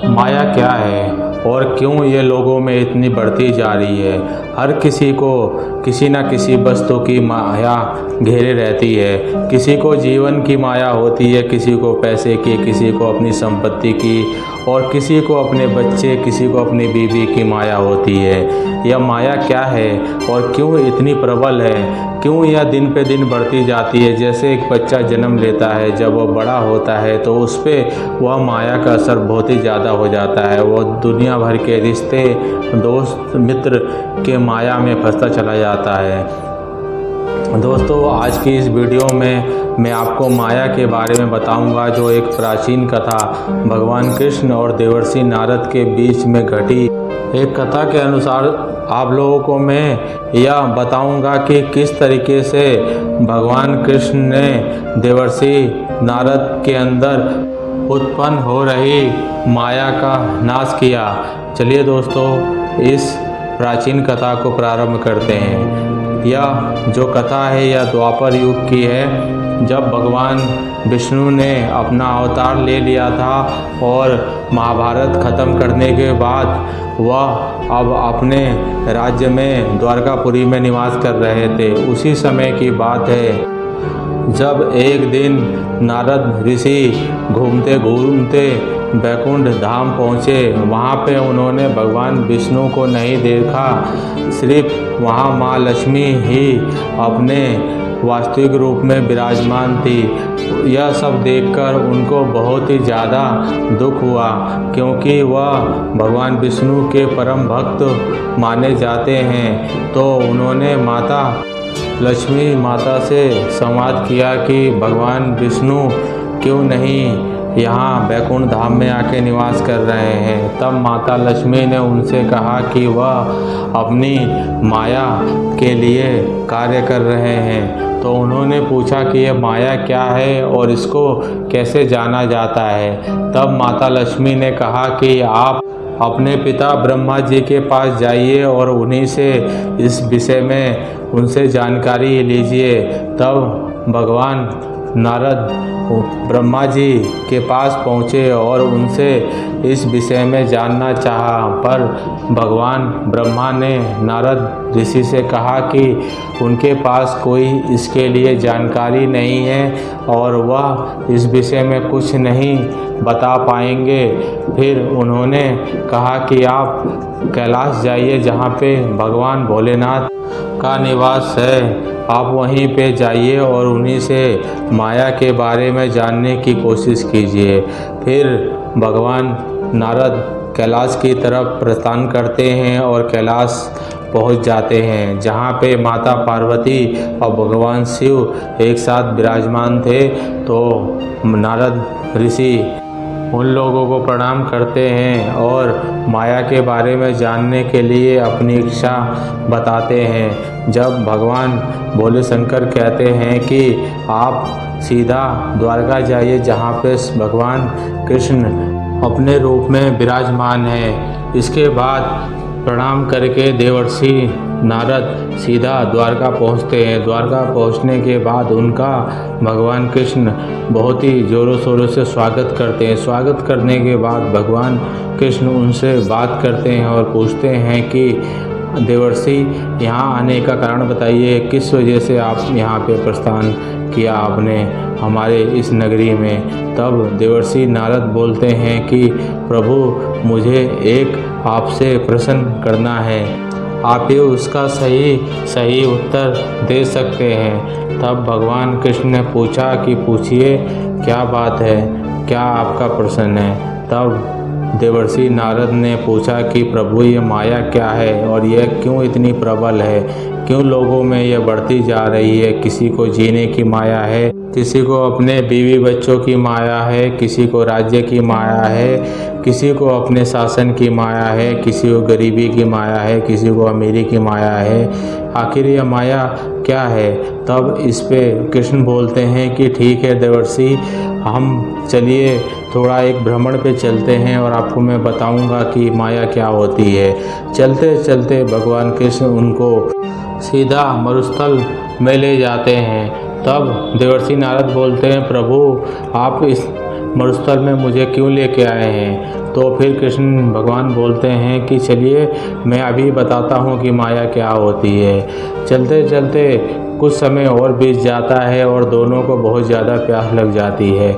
माया क्या है और क्यों ये लोगों में इतनी बढ़ती जा रही है। हर किसी को किसी न किसी वस्तु की माया घेरे रहती है। किसी को जीवन की माया होती है, किसी को पैसे की, किसी को अपनी संपत्ति की और किसी को अपने बच्चे, किसी को अपनी बीवी की माया होती है। यह माया क्या है और क्यों इतनी प्रबल है, क्यों यह दिन पे दिन बढ़ती जाती है। जैसे एक बच्चा जन्म लेता है, जब वह बड़ा होता है तो उस पर वह माया का असर बहुत ही ज़्यादा हो जाता है। वह दुनिया भर के रिश्ते, दोस्त, मित्र के माया में फंसता चला जाता है। दोस्तों, आज की इस वीडियो में मैं आपको माया के बारे में बताऊंगा, जो एक प्राचीन कथा भगवान कृष्ण और देवर्षि नारद के बीच में घटी एक कथा के अनुसार आप लोगों को मैं यह बताऊंगा कि किस तरीके से भगवान कृष्ण ने देवर्षि नारद के अंदर उत्पन्न हो रही माया का नाश किया। चलिए दोस्तों, इस प्राचीन कथा को प्रारंभ करते हैं। यह जो कथा है यह द्वापर युग की है, जब भगवान विष्णु ने अपना अवतार ले लिया था और महाभारत ख़त्म करने के बाद वह अब अपने राज्य में द्वारकापुरी में निवास कर रहे थे। उसी समय की बात है जब एक दिन नारद ऋषि घूमते घूमते बैकुंठ धाम पहुँचे। वहाँ पे उन्होंने भगवान विष्णु को नहीं देखा, सिर्फ वहाँ माँ लक्ष्मी ही अपने वास्तविक रूप में विराजमान थी। यह सब देखकर उनको बहुत ही ज़्यादा दुख हुआ, क्योंकि वह भगवान विष्णु के परम भक्त माने जाते हैं। तो उन्होंने माता लक्ष्मी माता से संवाद किया कि भगवान विष्णु क्यों नहीं यहाँ बैकुंठ धाम में आके निवास कर रहे हैं। तब माता लक्ष्मी ने उनसे कहा कि वह अपनी माया के लिए कार्य कर रहे हैं। तो उन्होंने पूछा कि यह माया क्या है और इसको कैसे जाना जाता है। तब माता लक्ष्मी ने कहा कि आप अपने पिता ब्रह्मा जी के पास जाइए और उन्हीं से इस विषय में उनसे जानकारी लीजिए। तब भगवान नारद ब्रह्मा जी के पास पहुँचे और उनसे इस विषय में जानना चाहा, पर भगवान ब्रह्मा ने नारद ऋषि से कहा कि उनके पास कोई इसके लिए जानकारी नहीं है और वह इस विषय में कुछ नहीं बता पाएंगे। फिर उन्होंने कहा कि आप कैलाश जाइए, जहाँ पे भगवान भोलेनाथ का निवास है, आप वहीं पे जाइए और उन्हीं से माया के बारे में जानने की कोशिश कीजिए। फिर भगवान नारद कैलाश की तरफ प्रस्थान करते हैं और कैलाश पहुंच जाते हैं, जहां पे माता पार्वती और भगवान शिव एक साथ विराजमान थे। तो नारद ऋषि उन लोगों को प्रणाम करते हैं और माया के बारे में जानने के लिए अपनी इच्छा बताते हैं। जब भगवान भोले शंकर कहते हैं कि आप सीधा द्वारका जाइए, जहाँ पे भगवान कृष्ण अपने रूप में विराजमान है। इसके बाद प्रणाम करके देवर्षि नारद सीधा द्वारका पहुँचते हैं। द्वारका पहुँचने के बाद उनका भगवान कृष्ण बहुत ही ज़ोरों शोरों से स्वागत करते हैं। स्वागत करने के बाद भगवान कृष्ण उनसे बात करते हैं और पूछते हैं कि देवर्षि, यहाँ आने का कारण बताइए, किस वजह से आप यहाँ पे प्रस्थान किया आपने हमारे इस नगरी में। तब देवर्षि नारद बोलते हैं कि प्रभु, मुझे एक आपसे प्रश्न करना है, आप ही उसका सही उत्तर दे सकते हैं। तब भगवान कृष्ण ने पूछा कि पूछिए, क्या बात है, क्या आपका प्रश्न है। तब देवर्षि नारद ने पूछा कि प्रभु, ये माया क्या है और यह क्यों इतनी प्रबल है, क्यों लोगों में यह बढ़ती जा रही है। किसी को जीने की माया है, किसी को अपने बीवी बच्चों की माया है, किसी को राज्य की माया है, किसी को अपने शासन की माया है, किसी को गरीबी की माया है, किसी को अमीरी की माया है। आखिर यह माया क्या है। तब इस पे कृष्ण बोलते हैं कि ठीक है देवर्षि, हम चलिए थोड़ा एक भ्रमण पे चलते हैं और आपको मैं बताऊंगा कि माया क्या होती है। चलते चलते भगवान कृष्ण उनको सीधा मरुस्थल में ले जाते हैं। तब देवर्षि नारद बोलते हैं, प्रभु, आप इस मरुस्थल में मुझे क्यों लेके आए हैं। तो फिर कृष्ण भगवान बोलते हैं कि चलिए मैं अभी बताता हूँ कि माया क्या होती है। चलते चलते कुछ समय और बीत जाता है और दोनों को बहुत ज़्यादा प्यास लग जाती है।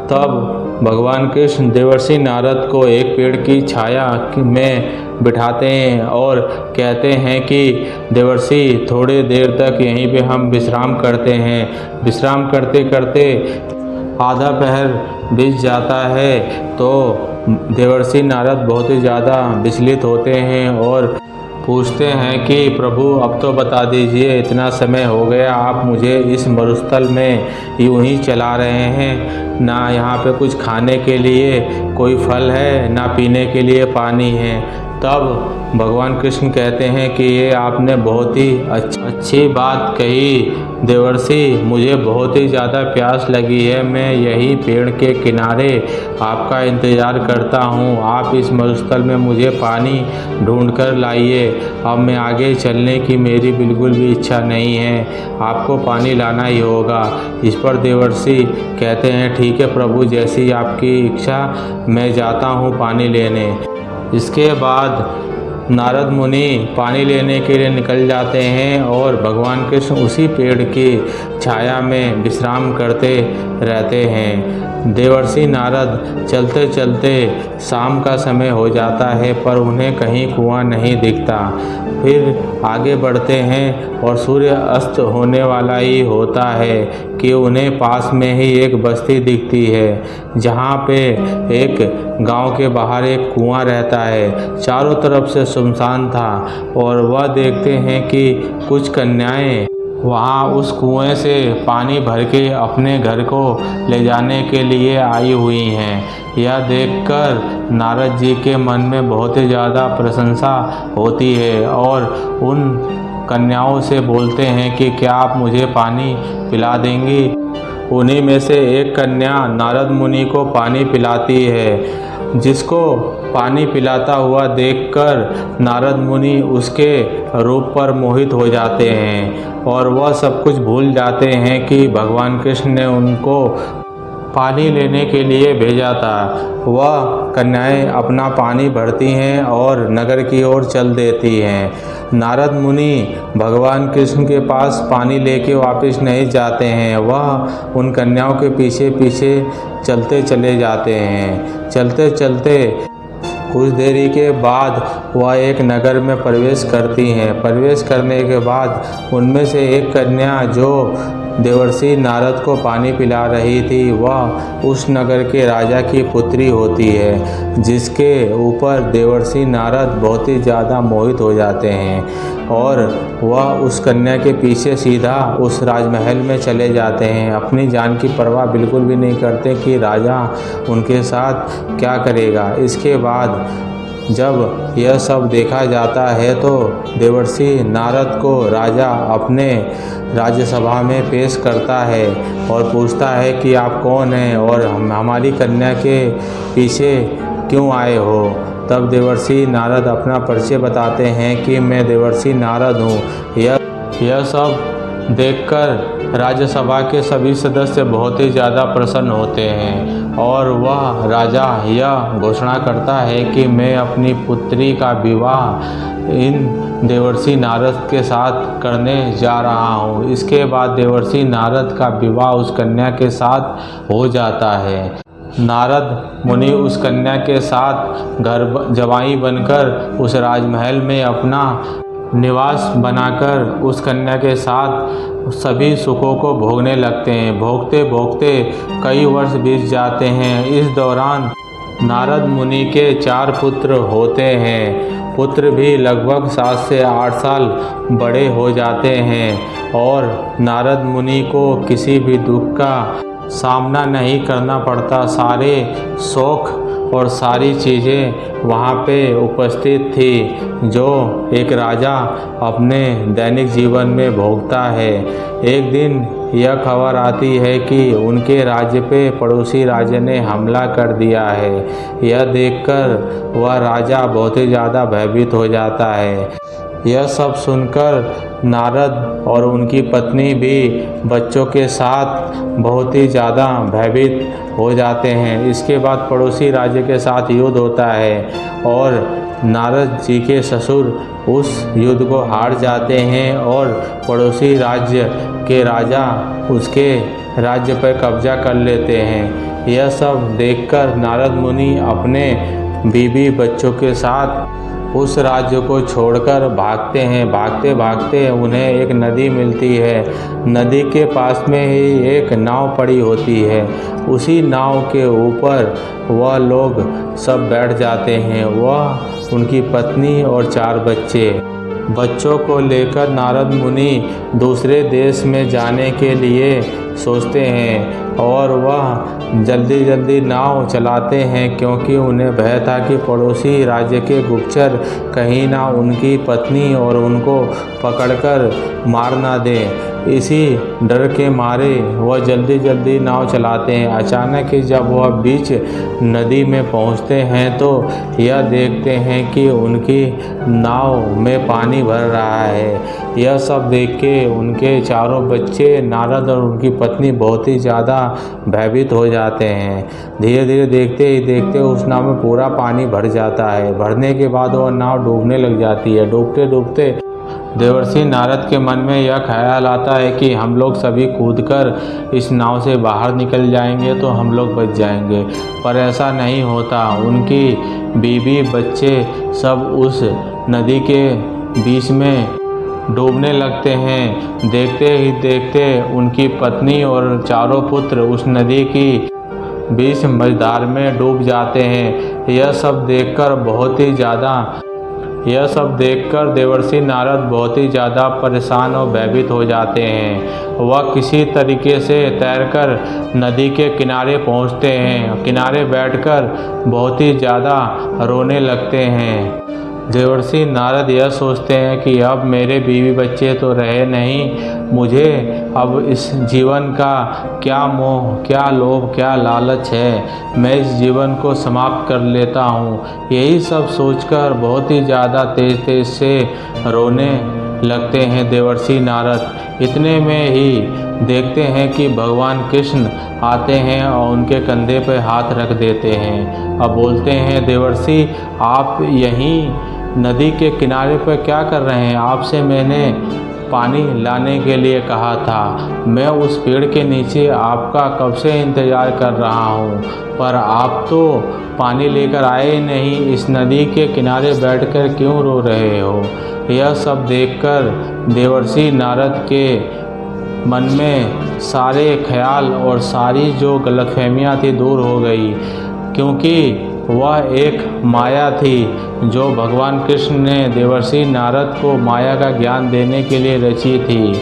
तब भगवान कृष्ण देवर्षि नारद को एक पेड़ की छाया में बिठाते हैं और कहते हैं कि देवर्षि थोड़ी देर तक यहीं पे हम विश्राम करते हैं। विश्राम करते करते आधा पहर बीत जाता है तो देवर्षि नारद बहुत ही ज़्यादा विचलित होते हैं और पूछते हैं कि प्रभु अब तो बता दीजिए, इतना समय हो गया आप मुझे इस मरुस्थल में यूं ही चला रहे हैं, ना यहाँ पे कुछ खाने के लिए कोई फल है ना पीने के लिए पानी है। तब भगवान कृष्ण कहते हैं कि ये आपने बहुत ही अच्छी बात कही देवर्षि, मुझे बहुत ही ज़्यादा प्यास लगी है, मैं यही पेड़ के किनारे आपका इंतज़ार करता हूँ। आप इस मरुस्थल में मुझे पानी ढूंढ कर लाइए। अब मैं आगे चलने की मेरी बिल्कुल भी इच्छा नहीं है, आपको पानी लाना ही होगा। इस पर देवर्षि कहते हैं ठीक है प्रभु, जैसी आपकी इच्छा, मैं जाता हूँ पानी लेने। इसके बाद नारद मुनि पानी लेने के लिए निकल जाते हैं और भगवान कृष्ण उसी पेड़ की छाया में विश्राम करते रहते हैं। देवर्षि नारद चलते चलते शाम का समय हो जाता है पर उन्हें कहीं कुआं नहीं दिखता। फिर आगे बढ़ते हैं और सूर्य अस्त होने वाला ही होता है कि उन्हें पास में ही एक बस्ती दिखती है जहाँ पे एक गांव के बाहर एक कुआं रहता है। चारों तरफ से सुनसान था और वह देखते हैं कि कुछ कन्याएं वहाँ उस कुएं से पानी भर के अपने घर को ले जाने के लिए आई हुई हैं। यह देखकर नारद जी के मन में बहुत ही ज़्यादा प्रशंसा होती है और उन कन्याओं से बोलते हैं कि क्या आप मुझे पानी पिला देंगी। उन्हीं में से एक कन्या नारद मुनि को पानी पिलाती है, जिसको पानी पिलाता हुआ देखकर नारद मुनि उसके रूप पर मोहित हो जाते हैं और वह सब कुछ भूल जाते हैं कि भगवान कृष्ण ने उनको पानी लेने के लिए भेजा था। वह कन्याएं अपना पानी भरती हैं और नगर की ओर चल देती हैं। नारद मुनि भगवान कृष्ण के पास पानी लेके वापस नहीं जाते हैं, वह उन कन्याओं के पीछे पीछे चलते चले जाते हैं। चलते चलते कुछ देरी के बाद वह एक नगर में प्रवेश करती हैं। प्रवेश करने के बाद उनमें से एक कन्या जो देवर्षि नारद को पानी पिला रही थी वह उस नगर के राजा की पुत्री होती है, जिसके ऊपर देवर्षि नारद बहुत ही ज़्यादा मोहित हो जाते हैं और वह उस कन्या के पीछे सीधा उस राजमहल में चले जाते हैं। अपनी जान की परवाह बिल्कुल भी नहीं करते कि राजा उनके साथ क्या करेगा। इसके बाद जब यह सब देखा जाता है तो देवर्षि नारद को राजा अपने राज्यसभा में पेश करता है और पूछता है कि आप कौन हैं और हमारी कन्या के पीछे क्यों आए हो। तब देवर्षि नारद अपना परिचय बताते हैं कि मैं देवर्षि नारद हूँ। यह सब देखकर राज्यसभा के सभी सदस्य बहुत ही ज़्यादा प्रसन्न होते हैं और वह राजा यह घोषणा करता है कि मैं अपनी पुत्री का विवाह इन देवर्षि नारद के साथ करने जा रहा हूँ। इसके बाद देवर्षि नारद का विवाह उस कन्या के साथ हो जाता है। नारद मुनि उस कन्या के साथ घर जवाई बनकर उस राजमहल में अपना निवास बनाकर उस कन्या के साथ सभी सुखों को भोगने लगते हैं। भोगते भोगते कई वर्ष बीत जाते हैं। इस दौरान नारद मुनि के 4 पुत्र होते हैं। पुत्र भी लगभग 7 से 8 साल बड़े हो जाते हैं और नारद मुनि को किसी भी दुख का सामना नहीं करना पड़ता। सारे शौक और सारी चीज़ें वहाँ पे उपस्थित थी जो एक राजा अपने दैनिक जीवन में भोगता है। एक दिन यह खबर आती है कि उनके राज्य पे पड़ोसी राज्य ने हमला कर दिया है। यह देखकर वह राजा बहुत ही ज़्यादा भयभीत हो जाता है। यह सब सुनकर नारद और उनकी पत्नी भी बच्चों के साथ बहुत ही ज़्यादा भयभीत हो जाते हैं। इसके बाद पड़ोसी राज्य के साथ युद्ध होता है और नारद जी के ससुर उस युद्ध को हार जाते हैं और पड़ोसी राज्य के राजा उसके राज्य पर कब्जा कर लेते हैं। यह सब देखकर नारद मुनि अपने बीवी बच्चों के साथ उस राज्य को छोड़कर भागते हैं। भागते भागते उन्हें एक नदी मिलती है। नदी के पास में ही एक नाव पड़ी होती है। उसी नाव के ऊपर वह लोग सब बैठ जाते हैं, वह उनकी पत्नी और 4 बच्चे। बच्चों को लेकर नारद मुनि दूसरे देश में जाने के लिए सोचते हैं और वह जल्दी जल्दी नाव चलाते हैं, क्योंकि उन्हें भय था कि पड़ोसी राज्य के गुप्तचर कहीं ना उनकी पत्नी और उनको पकड़कर मार ना दें। इसी डर के मारे वह जल्दी जल्दी नाव चलाते हैं। अचानक ही जब वह बीच नदी में पहुंचते हैं तो यह देखते हैं कि उनकी नाव में पानी भर रहा है। यह सब देख के उनके 4 बच्चे, नारद और उनकी पत्नी बहुत ही ज़्यादा भयभीत हो जाते हैं। धीरे धीरे देखते ही देखते उस नाव में पूरा पानी भर जाता है। भरने के बाद वह नाव डूबने लग जाती है। डूबते डूबते देवर्षि नारद के मन में यह ख्याल आता है कि हम लोग सभी कूदकर इस नाव से बाहर निकल जाएंगे तो हम लोग बच जाएंगे, पर ऐसा नहीं होता। उनकी बीवी बच्चे सब उस नदी के बीच में डूबने लगते हैं। देखते ही देखते उनकी पत्नी और 4 पुत्र उस नदी की बीच मझधार में डूब जाते हैं। यह सब देखकर देवर्षि नारद बहुत ही ज़्यादा परेशान और भयभीत हो जाते हैं। वह किसी तरीके से तैरकर नदी के किनारे पहुंचते हैं। किनारे बैठकर बहुत ही ज़्यादा रोने लगते हैं। देवर्षि नारद यह सोचते हैं कि अब मेरे बीवी बच्चे तो रहे नहीं, मुझे अब इस जीवन का क्या मोह, क्या लोभ, क्या लालच है, मैं इस जीवन को समाप्त कर लेता हूँ। यही सब सोचकर बहुत ही ज़्यादा तेज तेज से रोने लगते हैं देवर्षि नारद। इतने में ही देखते हैं कि भगवान कृष्ण आते हैं और उनके कंधे पर हाथ रख देते हैं। अब बोलते हैं, देवर्षि आप यहीं नदी के किनारे पर क्या कर रहे हैं? आपसे मैंने पानी लाने के लिए कहा था। मैं उस पेड़ के नीचे आपका कब से इंतज़ार कर रहा हूँ, पर आप तो पानी लेकर आए नहीं। इस नदी के किनारे बैठकर क्यों रो रहे हो? यह सब देखकर देवर्षि नारद के मन में सारे ख्याल और सारी जो गलतफहमियाँ थी दूर हो गई, क्योंकि वह एक माया थी जो भगवान कृष्ण ने देवर्षि नारद को माया का ज्ञान देने के लिए रची थी,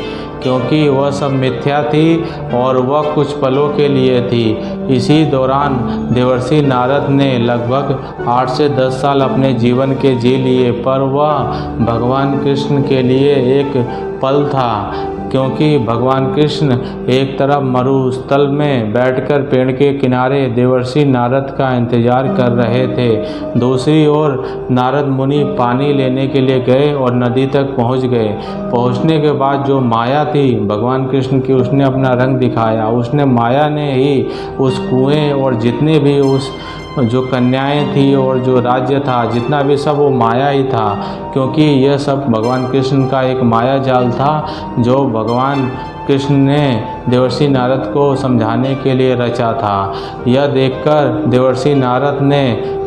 क्योंकि वह सब मिथ्या थी और वह कुछ पलों के लिए थी। इसी दौरान देवर्षि नारद ने लगभग 8 से 10 साल अपने जीवन के जी लिए, पर वह भगवान कृष्ण के लिए एक पल था, क्योंकि भगवान कृष्ण एक तरफ मरुस्थल में बैठकर पेड़ के किनारे देवर्षि नारद का इंतजार कर रहे थे। दूसरी ओर नारद मुनि पानी लेने के लिए गए और नदी तक पहुंच गए। पहुंचने के बाद जो माया थी भगवान कृष्ण की, उसने अपना रंग दिखाया। उसने माया ने ही उस कुएं और जितने भी उस जो कन्याएं थी और जो राज्य था, जितना भी सब वो माया ही था, क्योंकि यह सब भगवान कृष्ण का एक माया जाल था जो भगवान कृष्ण ने देवर्षि नारद को समझाने के लिए रचा था। यह देखकर देवर्षि नारद ने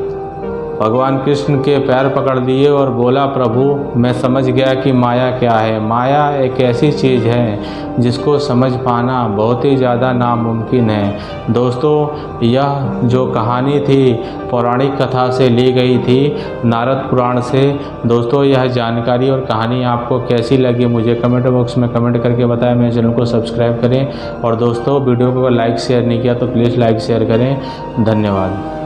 भगवान कृष्ण के पैर पकड़ लिए और बोला, प्रभु मैं समझ गया कि माया क्या है। माया एक ऐसी चीज़ है जिसको समझ पाना बहुत ही ज़्यादा नामुमकिन है। दोस्तों, यह जो कहानी थी पौराणिक कथा से ली गई थी, नारद पुराण से। दोस्तों, यह जानकारी और कहानी आपको कैसी लगी मुझे कमेंट बॉक्स में कमेंट करके बताएं। मेरे चैनल को सब्सक्राइब करें और दोस्तों, वीडियो को अगर लाइक शेयर नहीं किया तो प्लीज़ लाइक शेयर करें। धन्यवाद।